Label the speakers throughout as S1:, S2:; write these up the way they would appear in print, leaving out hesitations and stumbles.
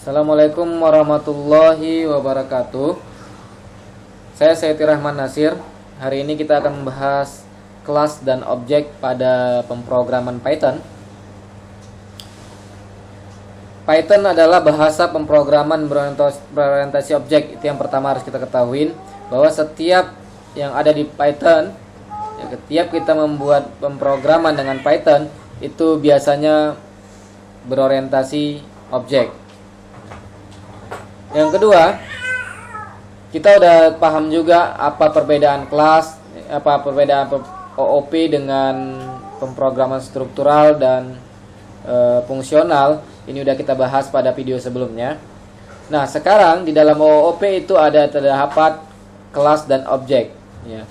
S1: Assalamualaikum warahmatullahi wabarakatuh. Saya Sayyidi Rahman Nasir. Hari ini kita akan membahas kelas dan objek pada pemrograman Python. Python adalah bahasa pemrograman berorientasi objek. Itu yang pertama harus kita ketahui, bahwa setiap yang ada di Python, setiap kita membuat pemrograman dengan Python itu biasanya berorientasi objek. Yang kedua, kita udah paham juga apa perbedaan kelas, apa perbedaan OOP dengan pemrograman struktural dan fungsional. Ini udah kita bahas pada video sebelumnya. Nah, sekarang di dalam OOP itu ada terdapat kelas dan objek, ya.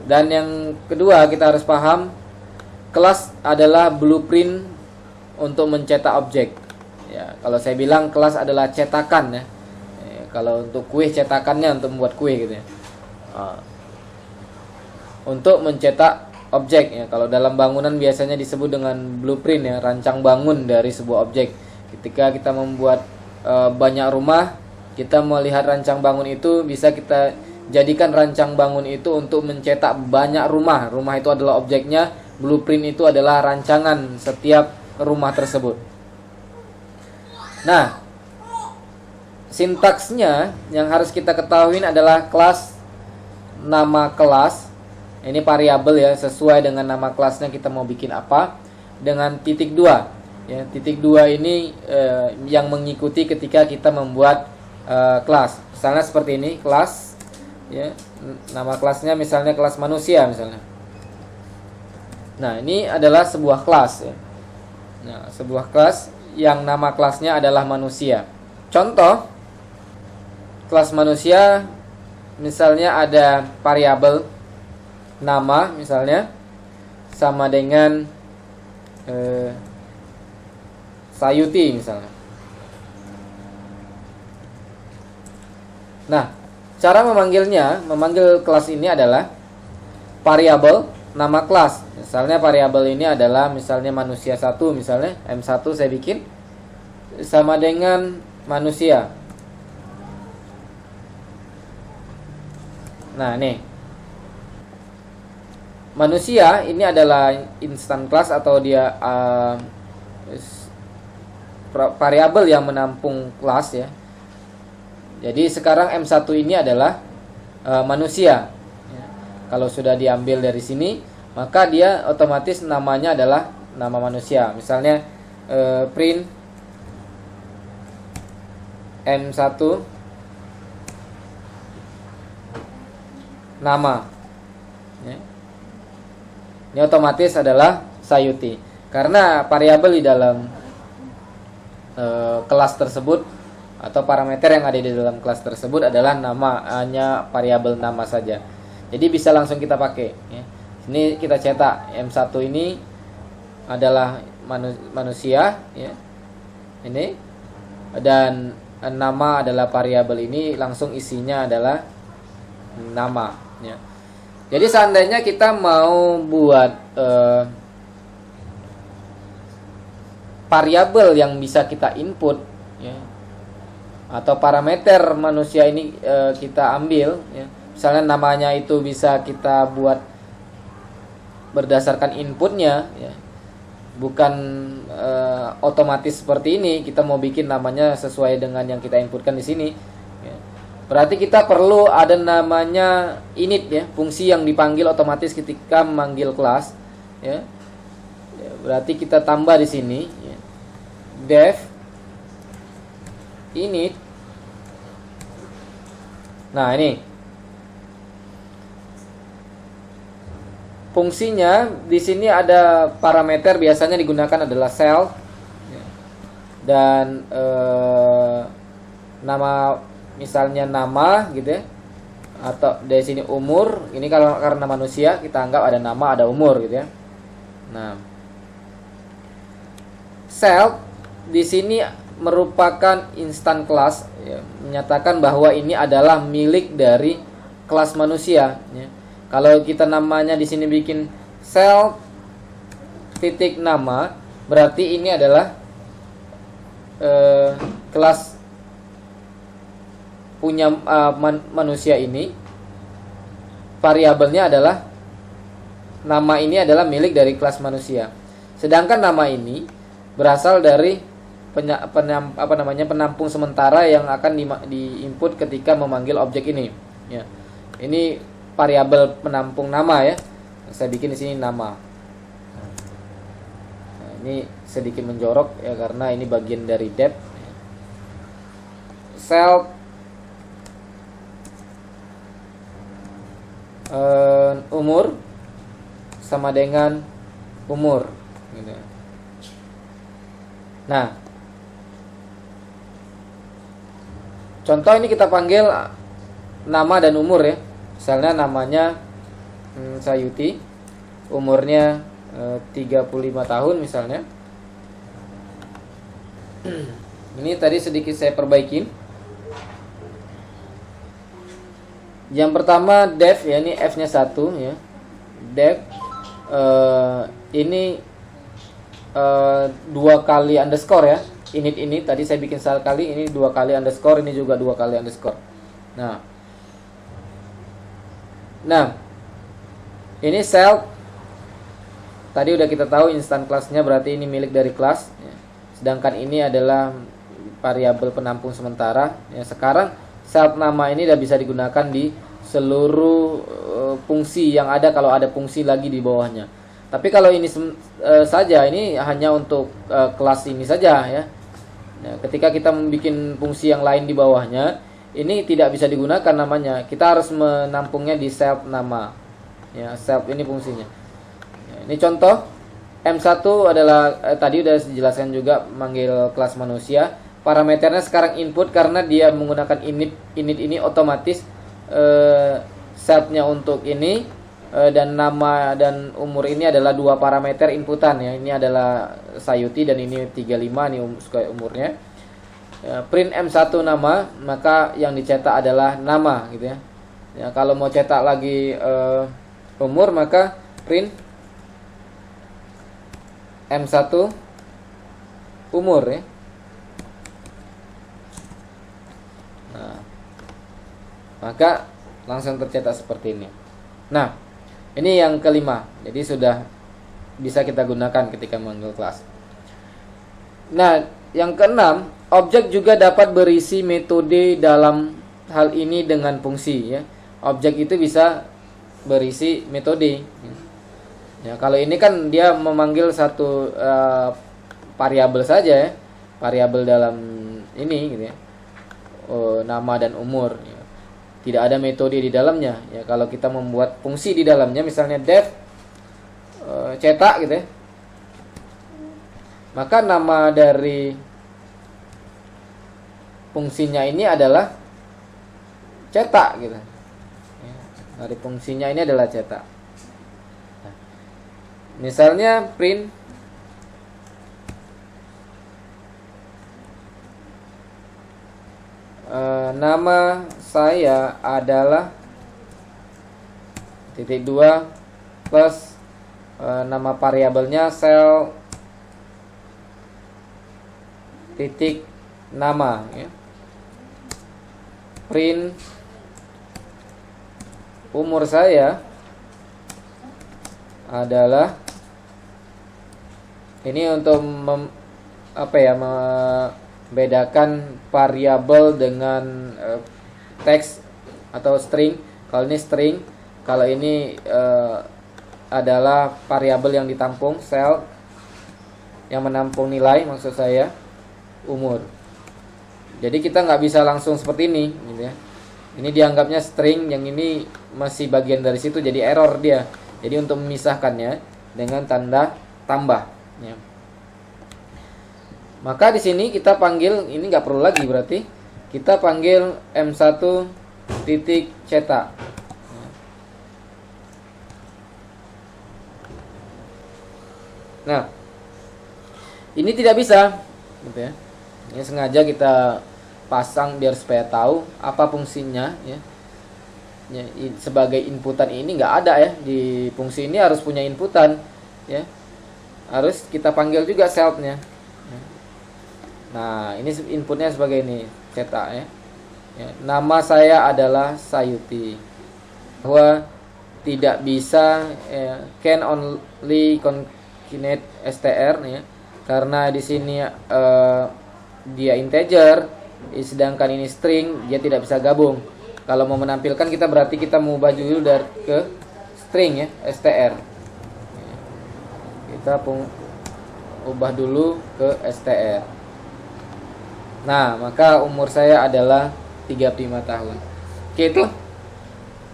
S1: Dan yang kedua kita harus paham, kelas adalah blueprint untuk mencetak objek. Ya, kalau saya bilang kelas adalah cetakan, ya. Kalau untuk kue, cetakannya untuk membuat kue gitu ya. Untuk mencetak objek, ya. Kalau dalam bangunan biasanya disebut dengan blueprint, ya, rancang bangun dari sebuah objek. Ketika kita membuat banyak rumah, kita melihat rancang bangun itu, bisa kita jadikan rancang bangun itu untuk mencetak banyak rumah. Rumah itu adalah objeknya, blueprint itu adalah rancangan setiap rumah tersebut. Nah, sintaksnya yang harus kita ketahui adalah kelas, nama kelas. Ini variabel, ya, sesuai dengan nama kelasnya kita mau bikin apa, dengan titik 2. Ya, titik 2 ini yang mengikuti ketika kita membuat kelas. Misalnya seperti ini, kelas, ya, nama kelasnya misalnya kelas manusia misalnya. Nah, ini adalah sebuah kelas, ya. Nah, sebuah kelas yang nama kelasnya adalah manusia. Contoh kelas manusia, misalnya ada variabel nama misalnya sama dengan Sayuti misalnya. Nah, cara memanggil kelas ini adalah variabel nama kelas. Misalnya variabel ini adalah misalnya manusia 1, misalnya M1 saya bikin sama dengan manusia. Nah, nih. Manusia ini adalah instant class atau dia variabel yang menampung kelas, ya. Jadi sekarang M1 ini adalah manusia. Ya. Kalau sudah diambil dari sini, maka dia otomatis namanya adalah nama manusia. Misalnya print M1 nama, ya. Ini otomatis adalah Sayuti, karena variabel di dalam kelas tersebut atau parameter yang ada di dalam kelas tersebut adalah nama, hanya variabel nama saja. Jadi bisa langsung kita pakai, ya. Ini kita cetak M1 ini adalah manusia, ya. Ini, dan nama adalah variabel ini, langsung isinya adalah nama, ya. Jadi seandainya kita mau buat variabel yang bisa kita input, ya, atau parameter manusia ini kita ambil, ya. Misalnya namanya itu bisa kita buat berdasarkan inputnya, ya. Bukan otomatis seperti ini. Kita mau bikin namanya sesuai dengan yang kita inputkan di sini, ya. Berarti kita perlu ada namanya init, ya, fungsi yang dipanggil otomatis ketika memanggil kelas, ya. Berarti kita tambah di sini, ya, def init. Nah, ini fungsinya. Di sini ada parameter, biasanya digunakan adalah self, ya. Dan nama, misalnya nama gitu, ya. Atau dari sini umur. Ini kalau karena manusia kita anggap ada nama, ada umur gitu, ya. Nah, self di sini merupakan instant class, ya, menyatakan bahwa ini adalah milik dari kelas manusia, ya. Kalau kita namanya di sini bikin self titik nama, berarti ini adalah kelas punya manusia ini, variabelnya adalah nama ini adalah milik dari kelas manusia. Sedangkan nama ini berasal dari penampung sementara yang akan diinput ketika memanggil objek ini. Ya. Ini variabel penampung nama ya. Saya bikin di sini nama. Nah, ini sedikit menjorok ya karena ini bagian dari depth. Self umur sama dengan umur gitu. Nah, contoh ini kita panggil nama dan umur ya. Misalnya namanya Sayuti, umurnya 35 tahun misalnya. Ini tadi sedikit saya perbaikin. Yang pertama def ya, ini F-nya 1 ya. Def ini 2 kali underscore ya. Init ini tadi saya bikin sekali, ini 2 kali underscore, ini juga 2 kali underscore. Nah, ini self tadi udah kita tahu instan kelasnya, berarti ini milik dari kelas ya. Sedangkan ini adalah variabel penampung sementara ya. Sekarang self nama ini udah bisa digunakan di seluruh fungsi yang ada kalau ada fungsi lagi di bawahnya. Tapi kalau ini saja, ini hanya untuk kelas ini saja ya. Nah, ketika kita membuat fungsi yang lain di bawahnya, ini tidak bisa digunakan namanya. Kita harus menampungnya di self nama. Ya, self ini fungsinya. Ya, ini contoh M1 adalah tadi udah dijelaskan juga manggil kelas manusia. Parameternya sekarang input karena dia menggunakan init ini otomatis selfnya untuk ini dan nama dan umur ini adalah 2 parameter inputan ya. Ini adalah Sayuti dan ini 35, ini umurnya. Print M1 nama, maka yang dicetak adalah nama gitu ya. Ya kalau mau cetak lagi umur, maka print M1 umur ya. Nah, maka langsung tercetak seperti ini. Nah, ini yang kelima. Jadi sudah bisa kita gunakan ketika manggil kelas. Nah, yang keenam, objek juga dapat berisi metode dalam hal ini dengan fungsi ya. Objek itu bisa berisi metode. Ya, kalau ini kan dia memanggil satu variabel saja ya. Variabel dalam ini gitu ya. Nama dan umur ya. Tidak ada metode di dalamnya ya. Kalau kita membuat fungsi di dalamnya, misalnya def cetak gitu ya, maka nama dari fungsinya ini adalah cetak gitu ya. Dari fungsinya ini adalah cetak. Nah, misalnya print nama saya adalah titik 2 plus nama variabelnya sel titik nama ya. Print umur saya adalah ini untuk membedakan variabel dengan teks atau string. Kalau ini string, kalau ini adalah variabel yang ditampung, sel yang menampung nilai, maksud saya umur. Jadi kita nggak bisa langsung seperti ini gitu ya. Ini dianggapnya string, yang ini masih bagian dari situ, jadi error dia. Jadi untuk memisahkannya dengan tanda tambah ya. Maka di sini kita panggil, ini nggak perlu lagi berarti kita panggil M1 titik cetak. Nah, ini tidak bisa gitu ya. Ini sengaja kita pasang biar supaya tahu apa fungsinya ya. Ya, sebagai inputan ini nggak ada ya, di fungsi ini harus punya inputan ya. Harus kita panggil juga selfnya. Nah, ini inputnya sebagai ini cetak ya. Ya, nama saya adalah Sayuti. Bahwa tidak bisa can only concatenate str ya. Karena di sini dia integer, sedangkan ini string, dia tidak bisa gabung. Kalau mau menampilkan berarti kita mau ubah dulu dari ke string ya, str. Kita ubah dulu ke str. Nah, maka umur saya adalah 35 tahun. Oke, itu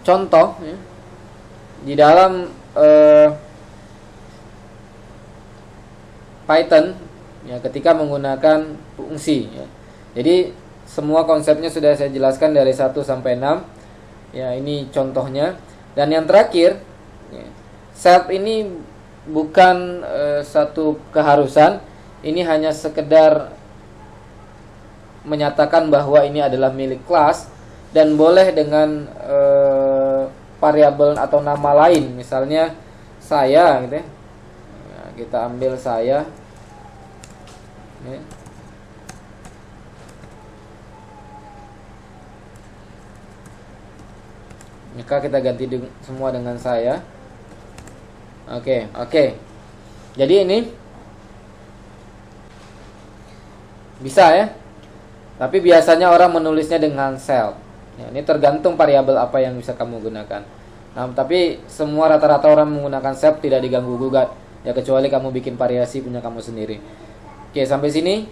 S1: contoh ya. Di dalam Python ya, ketika menggunakan fungsi ya. Jadi semua konsepnya sudah saya jelaskan dari 1 sampai 6. Ya, ini contohnya. Dan yang terakhir ya, self ini bukan satu keharusan. Ini hanya sekedar menyatakan bahwa ini adalah milik kelas dan boleh dengan variabel atau nama lain, misalnya saya gitu ya. Nah, kita ambil saya ya. Maka kita ganti semua dengan saya. Oke. Jadi ini bisa ya. Tapi biasanya orang menulisnya dengan self. Ya, ini tergantung variabel apa yang bisa kamu gunakan. Nah, tapi semua rata-rata orang menggunakan self, tidak diganggu gugat. Ya, kecuali kamu bikin variasi punya kamu sendiri. Oke, sampai sini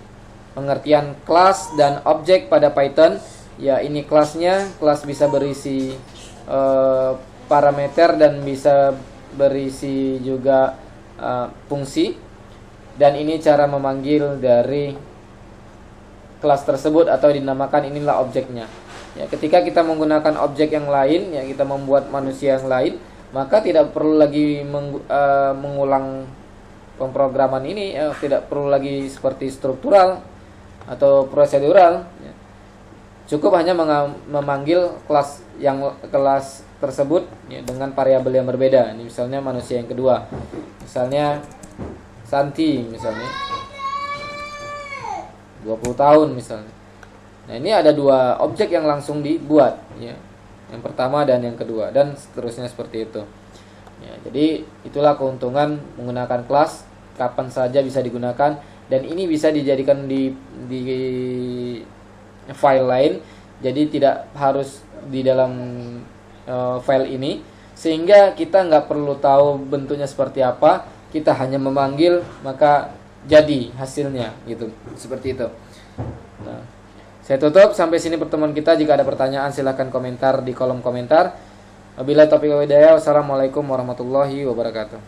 S1: pengertian kelas dan objek pada Python. Ya, ini kelasnya. Kelas bisa berisi parameter dan bisa berisi juga fungsi. Dan ini cara memanggil dari kelas tersebut atau dinamakan inilah objeknya. Ya, ketika kita menggunakan objek yang lain, ya kita membuat manusia yang lain, maka tidak perlu lagi mengulang pemrograman ini, ya, tidak perlu lagi seperti struktural atau prosedural. Ya. Cukup hanya memanggil kelas tersebut ya, dengan variabel yang berbeda. Ini misalnya manusia yang kedua, misalnya Santi, misalnya 20 tahun misalnya. Nah, ini ada dua objek yang langsung dibuat ya. Yang pertama dan yang kedua dan seterusnya seperti itu. Ya, jadi itulah keuntungan menggunakan kelas, kapan saja bisa digunakan dan ini bisa dijadikan di file lain. Jadi tidak harus di dalam file ini, sehingga kita nggak perlu tahu bentuknya seperti apa, kita hanya memanggil maka jadi hasilnya gitu, seperti itu. Nah, saya tutup sampai sini pertemuan kita. Jika ada pertanyaan silahkan komentar di kolom komentar. Wabillahi taufiq wal hidayah. Wassalamualaikum warahmatullahi wabarakatuh.